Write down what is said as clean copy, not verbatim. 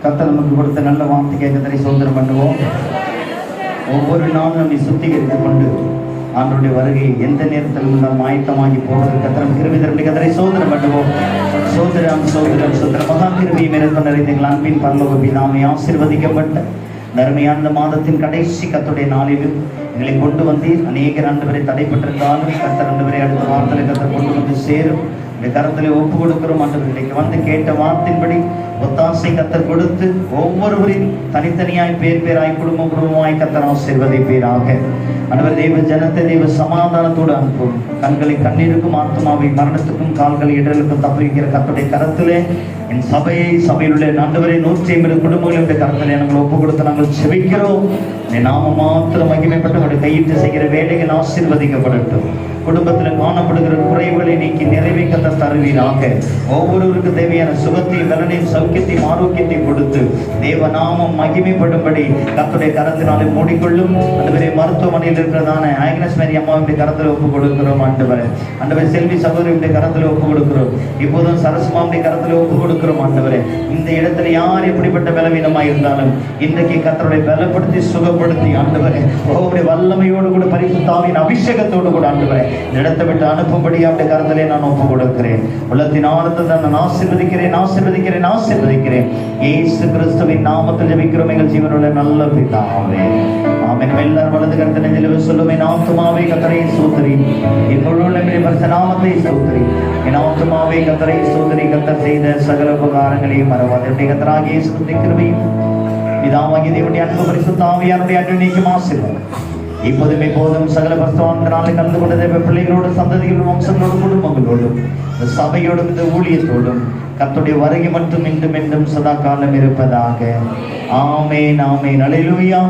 கர்த்தர் நமக்கு கொடுத்த நல்ல வார்த்தைக்கு கர்த்தரை சோதனை பண்ணுவோம். ஒவ்வொரு நாளும் நம்மை சுத்திகரித்துக் கொண்டு ஆண்டவருடைய வருகை எந்த நேரத்திலும் நாம் ஆயத்தமாகி போவதற்கு கர்த்தர் கிருபை தரும். கர்த்தரை சோதனை பண்ணுவோம். சோதரம் சோதரம் சோதர மகா கிருபையை மேற்கொண்டு நிறைந்த எங்கள் அன்பின் பரலோக பிதாவே, ஆசீர்வதிக்கப்பட்ட நறுமையான மாதத்தின் கடைசி கர்த்தருடைய நாளிலும் எங்களை கொண்டு வந்தீர். அநேக ஆண்டவரை தடைப்பட்டிருந்தாலும் கர்த்தர் ஆண்டவரை அடுத்த வாரத்தில் கர்த்தர் கொண்டு வந்து சேரும். இந்த கரத்திலே ஒப்பு கொடுக்கிறோம். ஆண்டவர் இன்றைக்கு வந்து கேட்ட வார்த்தையின்படி ஒத்தாசை கர்த்தர் கொடுத்து ஒவ்வொருவரின் தனித்தனியாய் பேராய் குடும்பமாய் கர்த்தர் ஆசீர்வதிப்பீராக. ஆண்டவர் தேவ ஜனத்தை தேவ சமாதானத்தோடு அனுப்பும். கண்களை கண்ணீருக்கும் ஆத்மாவை மரணத்துக்கும் கால்களை இடலுக்கும் தப்பிக்கிற கர்த்தருடைய கரத்திலே என் சபையில் உள்ள ஆண்டவரை 150 குடும்பங்களுடைய கரத்திலே நாங்கள் ஒப்பு கொடுத்து நாங்கள் செபிக்கிறோம். நாம மாத்திரம் மகிமைப்பட்டு கையிட்டு செய்கிற வேலைகள் ஆசீர்வதிக்கப்படட்டும். குடும்பத்தில் காணப்படுகிற குறைவுகளை நீக்கி நிறைவை கர்த்தர் தருவீராக. ஒவ்வொருவருக்கு தேவையான சுகத்தையும் பலனையும் சௌக்கியத்தையும் ஆரோக்கியத்தையும் கொடுத்து தேவ நாமம் மகிமைப்படும்படி கர்த்தருடைய கரத்தினாலே மூடிக்கொள்ளும். ஆண்டவரே, மருத்துவமனையில் இருக்கிறதான ஆக்னஸ் மேரி அம்மாவுடைய கரத்தில் ஒப்பு கொடுக்கிறோம். ஆண்டவரே, செல்வி சகோதரியுடைய கரத்தில் ஒப்பு கொடுக்கிறோம். இப்போதும் சரஸ்மாவுடைய கரத்தில் ஒப்பு கொடுக்கிறோம். ஆண்டவரே, இந்த இடத்துல யார் எப்படிப்பட்ட பலவீனமாக இருந்தாலும் இன்றைக்கு கர்த்தருடைய பலப்படுத்தி சுகப்படுத்தி ஆண்டவரே அவருடைய வல்லமையோடு கூட பரிசுத்த ஆவியின் அபிஷேகத்தோடு கூட ஆண்டவரே இடத்தை விட்டு அனுப்பும்படி அவருடைய கரத்திலே நான் ஒப்பு கொடுக்கிறேன். உள்ளத்தின் ஆனந்தத்தை நான் ஆசீர்வதிக்கிறேன். இயேசு கிறிஸ்துவின் நாமத்தில் ஜெபிக்கிறோம் எங்கள் ஜீவனுள்ள நல்ல பிதாவே, ஆமென். எல்லாரும் வலது கரத்தை நெஞ்சில் சொல்லுமே, என் ஆத்துமாவே கர்த்தரை ஸ்தோத்திரி, என் முழு உள்ளமே பரிசுத்த நாமத்தை ஸ்தோத்திரி. என் ஆத்துமாவே கர்த்தரை ஸ்தோத்திரி. கர்த்தர் செய்த சகல உபகாரங்களையும் மறவாதே. கர்த்தராகிய இயேசுவின் கிருபையும் பிதாவாகிய தேவனுடைய அன்பு பரிசுத்த ஆவியானுடைய அன்பின் ஆசீர்வாதம் இப்போதும் எப்போதும் சகல பரிசுத்தவான்களால் கலந்து கொண்ட தேவ பிள்ளைகளோடு சந்ததிகளோடும் வம்சங்களோடும் குடும்பங்களோடும் இந்த சபையோடும் இந்த ஊழியத்தோடும் கர்த்தருடைய வருகை மட்டும் இன்றும் என்றும் சதா காலம் இருப்பதாக. ஆமென், ஆமென். அல்லேலூயா.